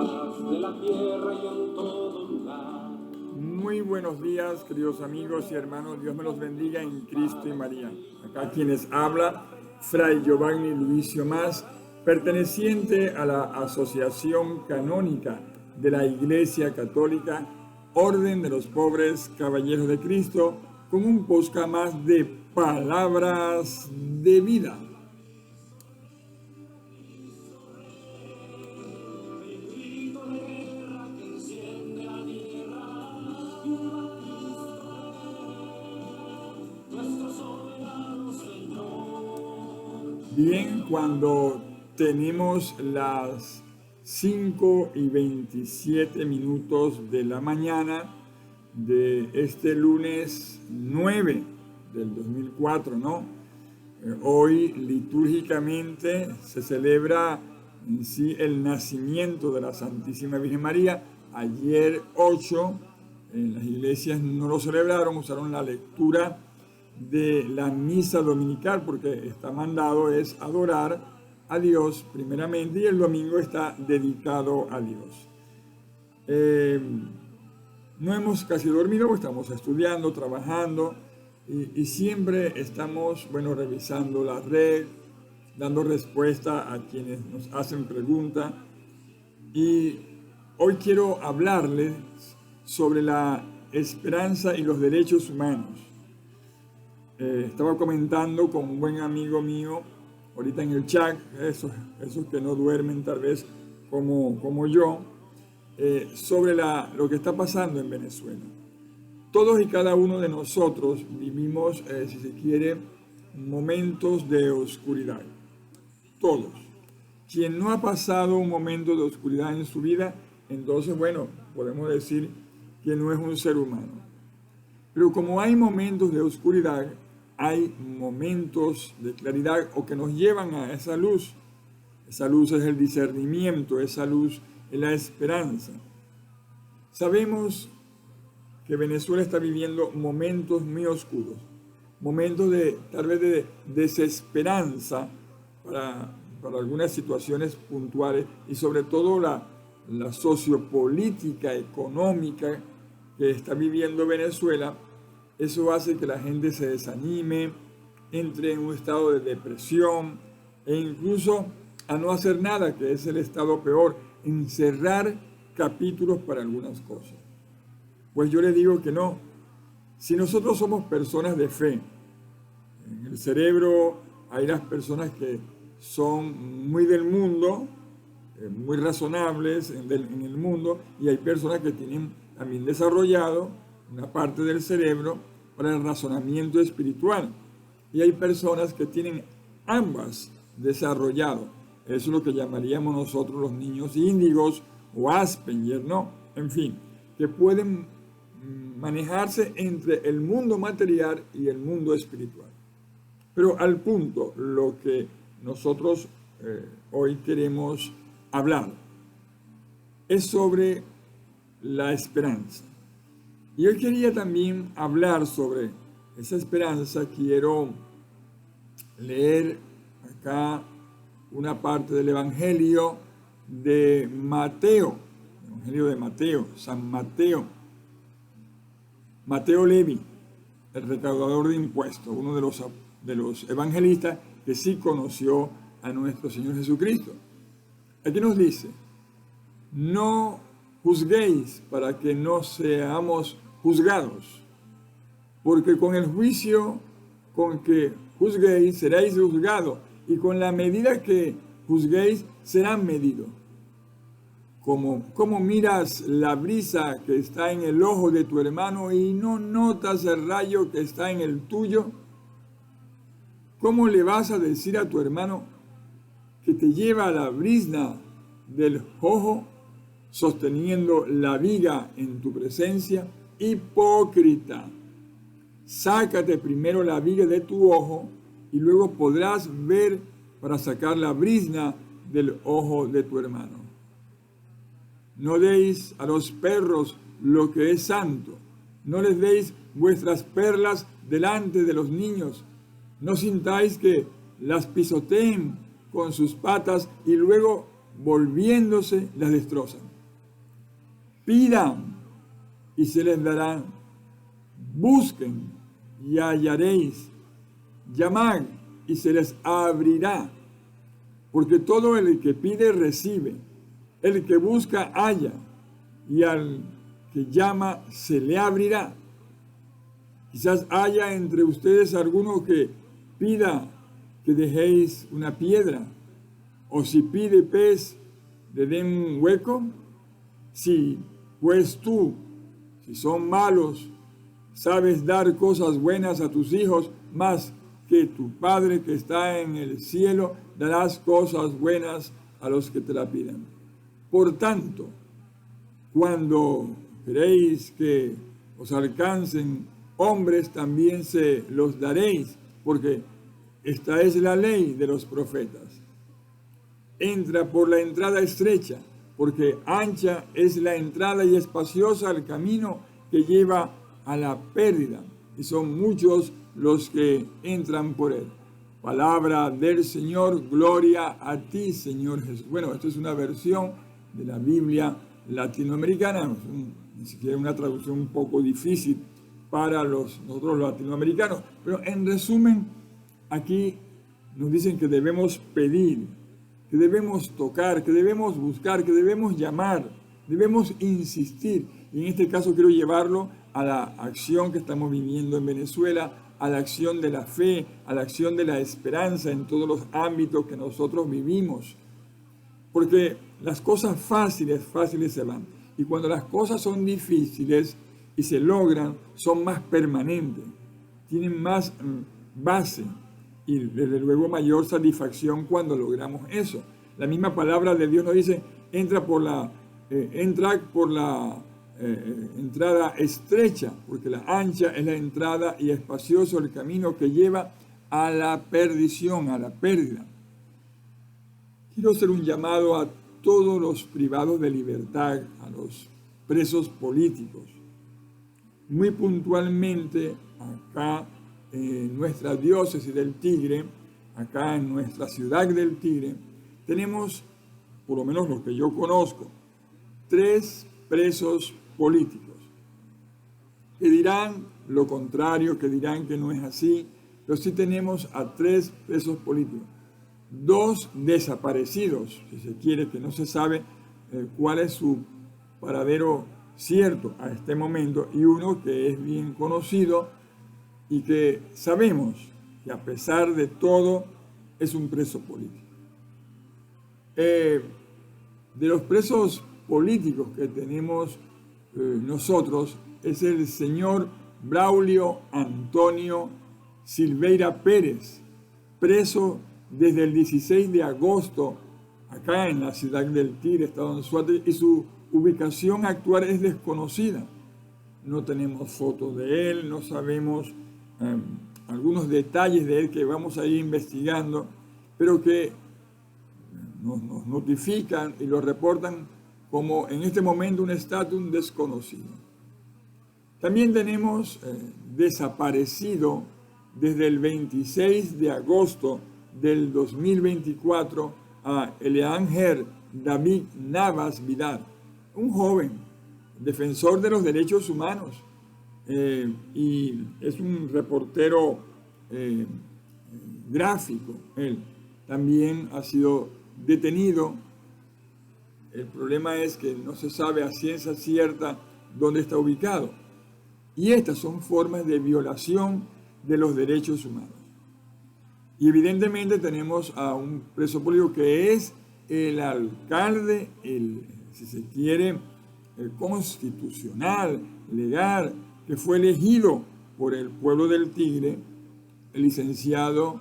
faz de la tierra y en todo lugar. Muy buenos días, queridos amigos y hermanos. Dios me los bendiga en Cristo y María. Acá quienes habla, Fray Giovanni Luicio Mas, perteneciente a la Asociación Canónica de la Iglesia Católica, Orden de los Pobres Caballeros de Cristo, con un podcast más de palabras de vida. Bien, cuando tenemos las 5:27 de la mañana de este lunes 9 del 2004, ¿no? Hoy litúrgicamente se celebra en sí el nacimiento de la Santísima Virgen María. Ayer 8, en las iglesias no lo celebraron, usaron la lectura de la misa dominical, porque está mandado es adorar a Dios primeramente, y el domingo está dedicado a Dios. No hemos casi dormido, estamos estudiando, trabajando, y siempre estamos, revisando la red, dando respuesta a quienes nos hacen preguntas. Y hoy quiero hablarles sobre la esperanza y los derechos humanos. Estaba comentando con un buen amigo mío, ahorita en el chat, esos que no duermen tal vez como yo, sobre lo que está pasando en Venezuela. Todos y cada uno de nosotros vivimos, si se quiere, momentos de oscuridad. Todos. Quien no ha pasado un momento de oscuridad en su vida, entonces, podemos decir que no es un ser humano. Pero como hay momentos de oscuridad, hay momentos de claridad o que nos llevan a esa luz. Esa luz es el discernimiento, esa luz es la esperanza. Sabemos que Venezuela está viviendo momentos muy oscuros, momentos tal vez de desesperanza para algunas situaciones puntuales, y sobre todo la sociopolítica, económica que está viviendo Venezuela. Eso hace que la gente se desanime, entre en un estado de depresión e incluso a no hacer nada, que es el estado peor, encerrar capítulos para algunas cosas. Pues yo les digo que no. Si nosotros somos personas de fe, en el cerebro hay las personas que son muy del mundo, muy razonables en el mundo, y hay personas que tienen también desarrollado una parte del cerebro para el razonamiento espiritual, y hay personas que tienen ambas desarrollado. Eso es lo que llamaríamos nosotros los niños índigos o Asperger, ¿no? En fin, que pueden manejarse entre el mundo material y el mundo espiritual. Pero al punto, lo que nosotros hoy queremos hablar es sobre la esperanza. Y hoy quería también hablar sobre esa esperanza. Quiero leer acá una parte del Evangelio de Mateo, San Mateo. Mateo Levi, el recaudador de impuestos, uno de los evangelistas que sí conoció a nuestro Señor Jesucristo. Aquí nos dice: no juzguéis para que no seamos juzgados, porque con el juicio con que juzguéis seréis juzgados, y con la medida que juzguéis serán medidos. ¿Cómo miras la brisa que está en el ojo de tu hermano y no notas el rayo que está en el tuyo? ¿Cómo le vas a decir a tu hermano que te lleva la brizna del ojo, sosteniendo la viga en tu presencia? Hipócrita, sácate primero la viga de tu ojo, y luego podrás ver para sacar la brizna del ojo de tu hermano. No deis a los perros lo que es santo, no les deis vuestras perlas delante de los niños, no sintáis que las pisoteen con sus patas y luego volviéndose las destrozan. pidan y se les dará, busquen y hallaréis, llamad y se les abrirá, porque todo el que pide recibe, el que busca halla, y al que llama se le abrirá. Quizás haya entre ustedes alguno que pida que dejéis una piedra, o si pide pez, le den un hueco. Si pues tú, si son malos, sabes dar cosas buenas a tus hijos, más que tu Padre que está en el cielo, darás cosas buenas a los que te la pidan. Por tanto, cuando queréis que os alcancen hombres, también se los daréis, porque esta es la ley de los profetas. Entra por la entrada estrecha, porque ancha es la entrada y espaciosa el camino que lleva a la pérdida, y son muchos los que entran por él. Palabra del Señor, gloria a ti, Señor Jesús. Bueno, esto es una versión de la Biblia latinoamericana, ni siquiera una traducción un poco difícil para nosotros los latinoamericanos, pero en resumen, aquí nos dicen que debemos pedir, que debemos tocar, que debemos buscar, que debemos llamar, debemos insistir. Y en este caso quiero llevarlo a la acción que estamos viviendo en Venezuela, a la acción de la fe, a la acción de la esperanza en todos los ámbitos que nosotros vivimos. Porque las cosas fáciles se van. Y cuando las cosas son difíciles y se logran, son más permanentes, tienen más base y desde luego mayor satisfacción cuando logramos eso. La misma palabra de Dios nos dice, entra por la entrada estrecha, porque la ancha es la entrada y espacioso el camino que lleva a la perdición, a la pérdida. Quiero hacer un llamado a todos los privados de libertad, a los presos políticos. Muy puntualmente, acá en nuestra diócesis del Tigre, acá en nuestra ciudad del Tigre, tenemos, por lo menos los que yo conozco, 3 presos políticos, que dirán lo contrario, que dirán que no es así, pero sí tenemos a 3 presos políticos, 2 desaparecidos, si se quiere, que no se sabe cuál es su paradero cierto a este momento, y uno que es bien conocido y que sabemos que a pesar de todo es un preso político. De los presos políticos que tenemos nosotros es el señor Braulio Antonio Silveira Pérez, preso desde el 16 de agosto acá en la ciudad del Tigre, estado en Suárez, y su ubicación actual es desconocida. No tenemos fotos de él, no sabemos algunos detalles de él que vamos a ir investigando, pero que nos notifican y lo reportan como en este momento un estatus desconocido. También tenemos desaparecido desde el 26 de agosto del 2024 a Eleángel David Navas Vidal, un joven defensor de los derechos humanos y es un reportero gráfico. Él también ha sido detenido. El problema es que no se sabe a ciencia cierta dónde está ubicado. Y estas son formas de violación de los derechos humanos. Y evidentemente tenemos a un preso político que es el alcalde, si se quiere, el constitucional, legal, que fue elegido por el pueblo del Tigre, el licenciado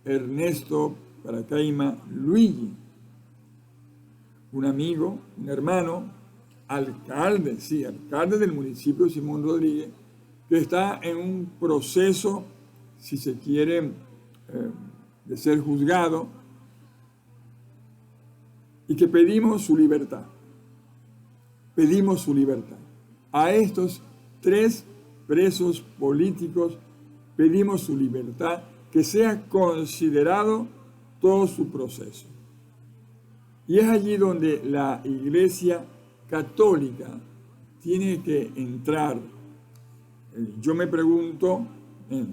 Ernesto Paracaima Luigi, un amigo, un hermano, alcalde del municipio de Simón Rodríguez, que está en un proceso, si se quiere, de ser juzgado, y que pedimos su libertad. Pedimos su libertad. A estos 3 presos políticos pedimos su libertad, que sea considerado todo su proceso. Y es allí donde la Iglesia Católica tiene que entrar. Yo me pregunto, en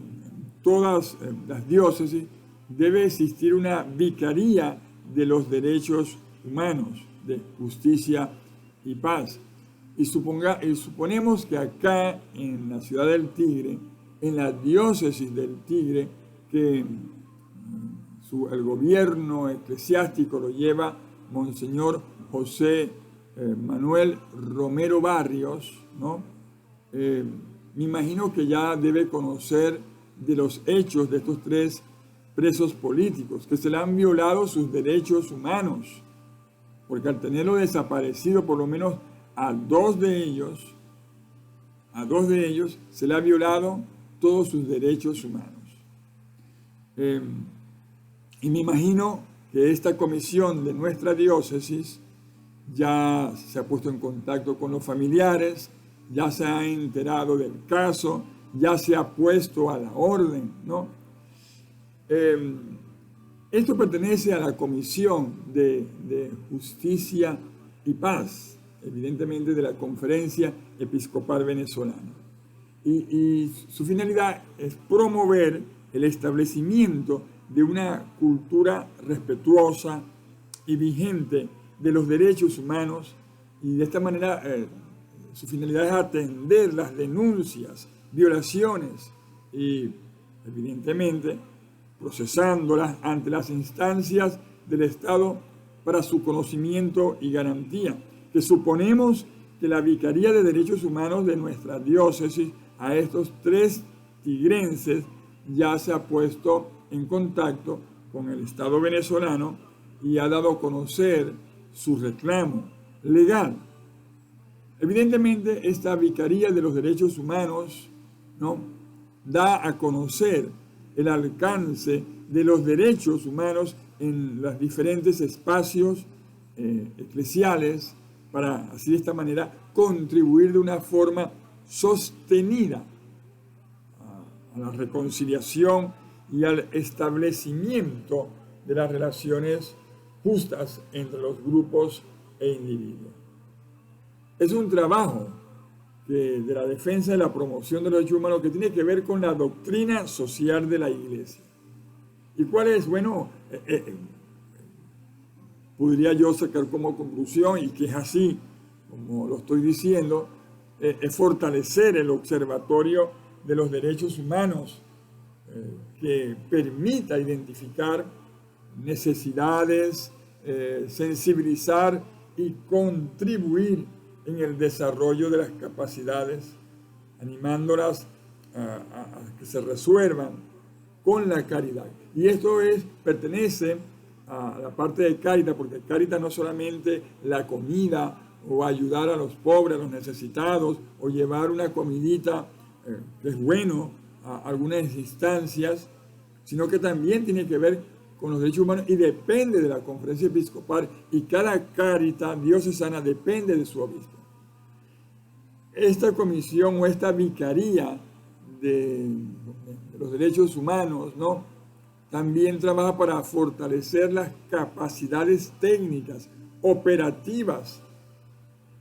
todas las diócesis debe existir una vicaría de los derechos humanos, de justicia y paz. Y suponemos que acá en la ciudad del Tigre, en la diócesis del Tigre, que el gobierno eclesiástico lo lleva Monseñor José Manuel Romero Barrios, ¿no? Me imagino que ya debe conocer de los hechos de estos 3 presos políticos, que se le han violado sus derechos humanos, porque al tenerlo desaparecido, por lo menos a dos de ellos se le ha violado todos sus derechos humanos. Y me imagino que esta comisión de nuestra diócesis ya se ha puesto en contacto con los familiares, ya se ha enterado del caso, ya se ha puesto a la orden, ¿no? Esto pertenece a la Comisión de Justicia y Paz, evidentemente de la Conferencia Episcopal Venezolana. Y su finalidad es promover el establecimiento de una cultura respetuosa y vigente de los derechos humanos, y de esta manera su finalidad es atender las denuncias, violaciones y evidentemente procesándolas ante las instancias del Estado para su conocimiento y garantía, que suponemos que la Vicaría de Derechos Humanos de nuestra diócesis a estos 3 tigrenses ya se ha puesto en contacto con el Estado venezolano y ha dado a conocer su reclamo legal. Evidentemente, esta Vicaría de los Derechos Humanos, ¿no?, da a conocer el alcance de los derechos humanos en los diferentes espacios eclesiales para, así de esta manera, contribuir de una forma sostenida a la reconciliación y al establecimiento de las relaciones justas entre los grupos e individuos. Es un trabajo de la defensa y la promoción de los derechos humanos que tiene que ver con la doctrina social de la Iglesia. ¿Y cuál es? Bueno, podría yo sacar como conclusión, y que es así, como lo estoy diciendo, es fortalecer el observatorio de los derechos humanos que permita identificar necesidades, sensibilizar y contribuir en el desarrollo de las capacidades, animándolas a que se resuelvan con la caridad. Y esto pertenece a la parte de Cáritas, porque Cáritas no solamente la comida o ayudar a los pobres, a los necesitados, o llevar una comidita, que es bueno, a algunas instancias, sino que también tiene que ver con los derechos humanos y depende de la Conferencia Episcopal, y cada Cáritas diocesana depende de su obispo. Esta comisión o esta vicaría de los derechos humanos, ¿no?, también trabaja para fortalecer las capacidades técnicas, operativas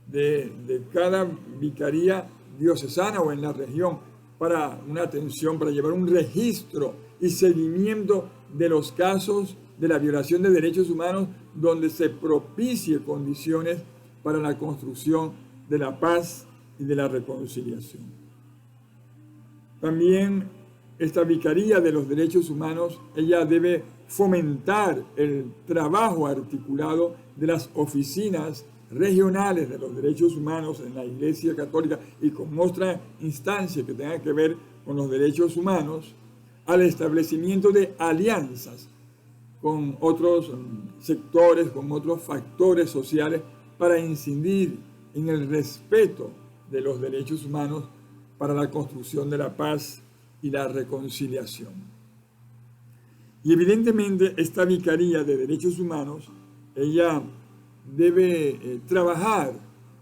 de cada vicaría diocesana o en la región, para una atención, para llevar un registro y seguimiento de los casos de la violación de derechos humanos, donde se propicie condiciones para la construcción de la paz y de la reconciliación. También esta Vicaría de los Derechos Humanos, ella debe fomentar el trabajo articulado de las oficinas regionales de los derechos humanos en la Iglesia Católica y con otra instancia que tenga que ver con los derechos humanos, al establecimiento de alianzas con otros sectores, con otros factores sociales, para incidir en el respeto de los derechos humanos para la construcción de la paz y la reconciliación. Y evidentemente esta Vicaría de Derechos Humanos, ella debe trabajar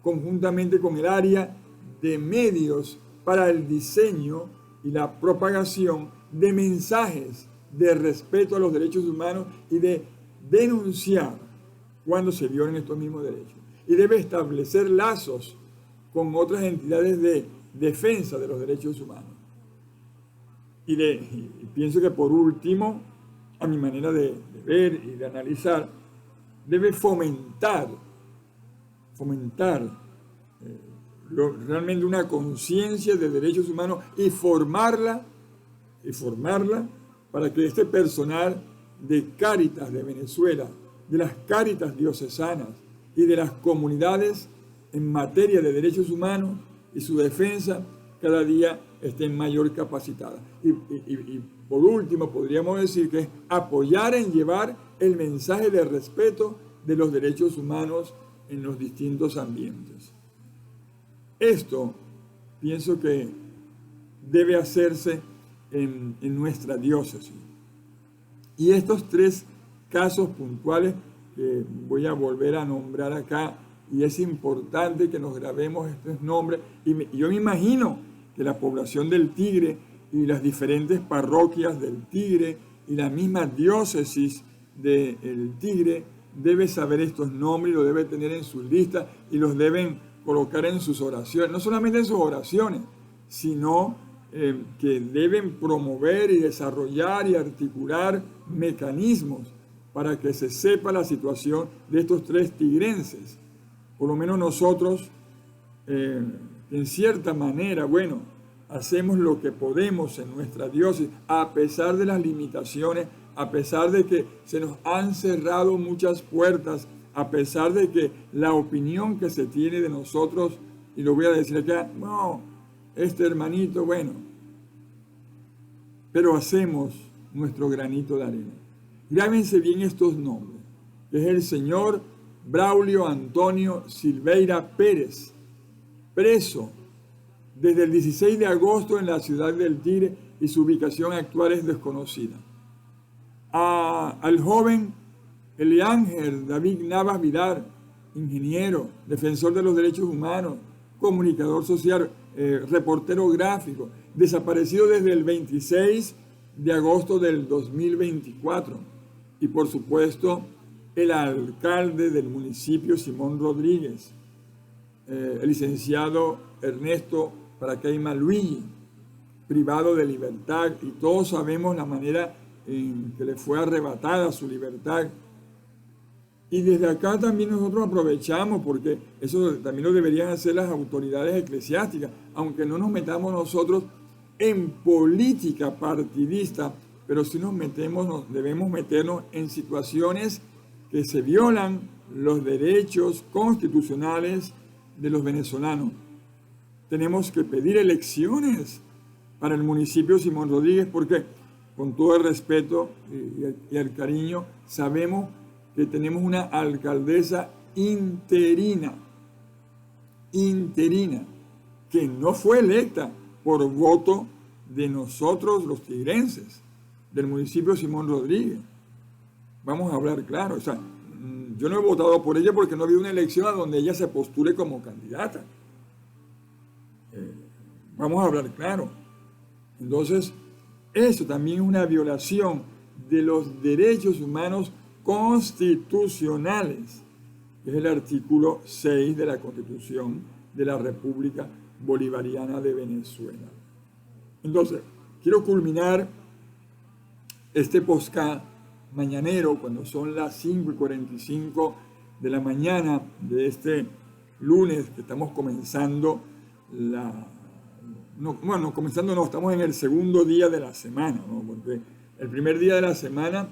conjuntamente con el área de medios para el diseño y la propagación de mensajes de respeto a los derechos humanos y de denunciar cuando se violen estos mismos derechos. Y debe establecer lazos con otras entidades de defensa de los derechos humanos. Y pienso que por último, a mi manera de ver y de analizar, debe fomentar realmente una conciencia de derechos humanos y formarla para que este personal de Cáritas de Venezuela, de las Cáritas diocesanas y de las comunidades en materia de derechos humanos y su defensa cada día estén mayor capacitadas. Y por último, podríamos decir que es apoyar en llevar el mensaje de respeto de los derechos humanos en los distintos ambientes. Esto pienso que debe hacerse en nuestra diócesis. Y estos 3 casos puntuales que voy a volver a nombrar acá, y es importante que nos grabemos estos nombres, y yo me imagino que la población del Tigre y las diferentes parroquias del Tigre y la misma diócesis del Tigre debe saber estos nombres y los debe tener en su lista y los deben colocar en sus oraciones, no solamente en sus oraciones, sino que deben promover y desarrollar y articular mecanismos para que se sepa la situación de estos 3 tigrenses. Por lo menos nosotros, en cierta manera, hacemos lo que podemos en nuestra diócesis, a pesar de las limitaciones, a pesar de que se nos han cerrado muchas puertas, a pesar de que la opinión que se tiene de nosotros, y lo voy a decir acá, este hermanito, pero hacemos nuestro granito de arena. Grábense bien estos nombres, que es el señor Braulio Antonio Silveira Pérez, preso desde el 16 de agosto en la ciudad del Tigre y su ubicación actual es desconocida. Al joven Eliángel David Navas Vidal, ingeniero, defensor de los derechos humanos, comunicador social, reportero gráfico, desaparecido desde el 26 de agosto del 2024. Y por supuesto, el alcalde del municipio, Simón Rodríguez, el licenciado Ernesto Paracaima Luigi, privado de libertad, y todos sabemos la manera en que le fue arrebatada su libertad. Y desde acá también nosotros aprovechamos, porque eso también lo deberían hacer las autoridades eclesiásticas, aunque no nos metamos nosotros en política partidista, pero sí debemos meternos en situaciones que se violan los derechos constitucionales de los venezolanos. Tenemos que pedir elecciones para el municipio Simón Rodríguez, porque con todo el respeto y el cariño, sabemos que tenemos una alcaldesa interina, que no fue electa por voto de nosotros los tigrenses, del municipio Simón Rodríguez. Vamos a hablar claro, yo no he votado por ella porque no ha habido una elección a donde ella se postule como candidata. Vamos a hablar claro. Entonces, eso también es una violación de los derechos humanos constitucionales, que es el artículo 6 de la Constitución de la República Bolivariana de Venezuela. Entonces, quiero culminar este podcast mañanero cuando son las 5:45 de la mañana de este lunes que estamos comenzando estamos en el segundo día de la semana, ¿no? Porque el primer día de la semana,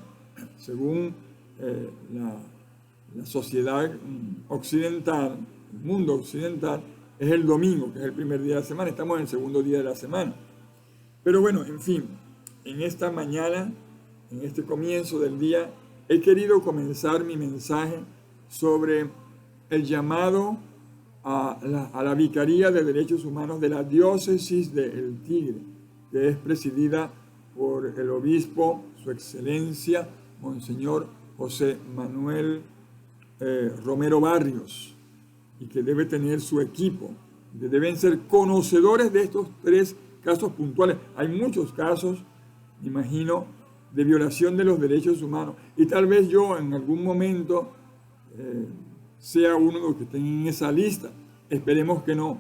según la sociedad occidental, el mundo occidental, es el domingo, que es el primer día de la semana. Estamos en el segundo día de la semana. Pero en fin, en esta mañana, en este comienzo del día, he querido comenzar mi mensaje sobre el llamado a la Vicaría de Derechos Humanos de la Diócesis de El Tigre, que es presidida por el obispo, su excelencia, Monseñor José Manuel Romero Barrios, y que debe tener su equipo, que deben ser conocedores de estos 3 casos puntuales. Hay muchos casos, imagino, de violación de los derechos humanos, y tal vez yo en algún momento sea uno de los que estén en esa lista. Esperemos que no,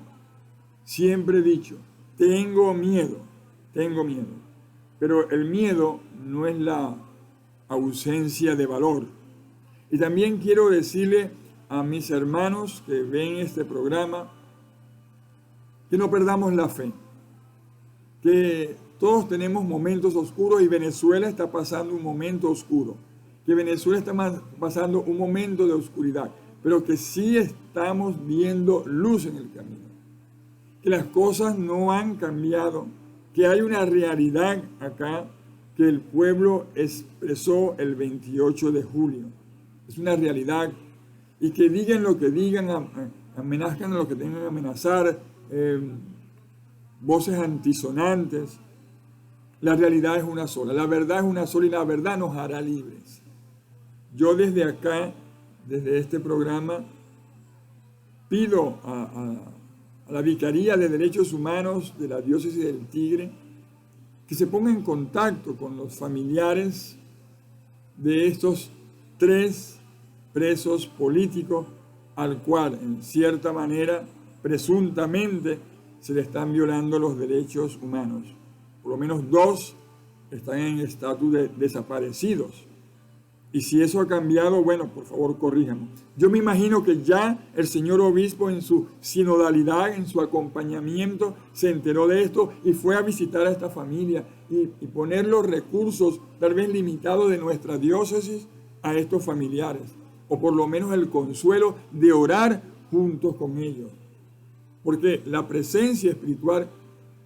Siempre he dicho, tengo miedo. Pero el miedo no es la ausencia de valor. Y también quiero decirle a mis hermanos que ven este programa que no perdamos la fe, que todos tenemos momentos oscuros y Venezuela está pasando un momento oscuro, que Venezuela está pasando un momento de oscuridad, pero que sí estamos viendo luz en el camino, que las cosas no han cambiado, que hay una realidad acá que el pueblo expresó el 28 de julio. Es una realidad, y que digan lo que digan, amenazcan a lo que tengan que amenazar, voces antisonantes. La realidad es una sola, la verdad es una sola y la verdad nos hará libres. Yo desde acá, desde este programa, pido a la Vicaría de Derechos Humanos de la Diócesis del Tigre que se ponga en contacto con los familiares de estos 3 presos políticos al cual, en cierta manera, presuntamente, se le están violando los derechos humanos. Por lo menos 2 están en estatus de desaparecidos. Y si eso ha cambiado, bueno, por favor, corríjanme. Yo me imagino que ya el señor obispo en su sinodalidad, en su acompañamiento, se enteró de esto y fue a visitar a esta familia y poner los recursos, tal vez limitados, de nuestra diócesis a estos familiares. O por lo menos el consuelo de orar juntos con ellos. Porque la presencia espiritual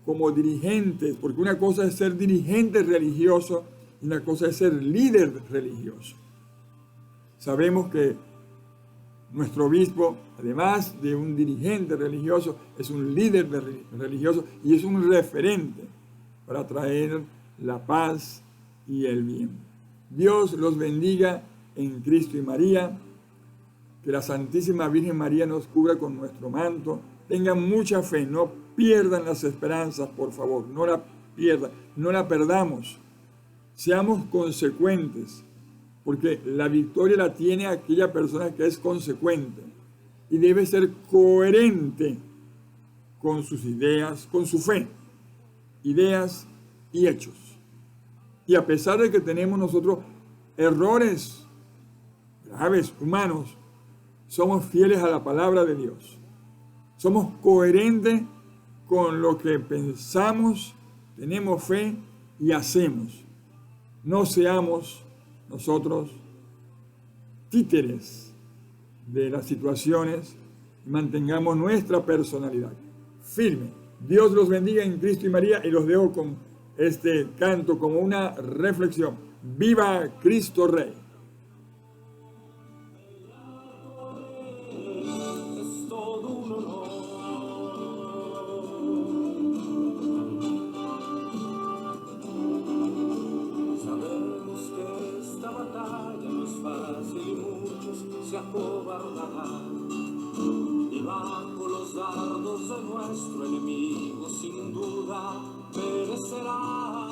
como dirigentes, porque una cosa es ser dirigente religioso y una cosa es ser líder religioso. Sabemos que nuestro obispo, además de un dirigente religioso, es un líder religioso y es un referente para traer la paz y el bien. Dios los bendiga en Cristo y María. Que la Santísima Virgen María nos cubra con nuestro manto. Tengan mucha fe, no pierdan las esperanzas, por favor, no la pierdan, no la perdamos. Seamos consecuentes, porque la victoria la tiene aquella persona que es consecuente y debe ser coherente con sus ideas, con su fe, ideas y hechos. Y a pesar de que tenemos nosotros errores graves, humanos, somos fieles a la palabra de Dios. Somos coherentes con lo que pensamos, tenemos fe y hacemos. No seamos nosotros títeres de las situaciones y mantengamos nuestra personalidad firme. Dios los bendiga en Cristo y María, y los dejo con este canto como una reflexión. ¡Viva Cristo Rey! Se acobardarán y bajo los dardos de nuestro enemigo sin duda perecerán.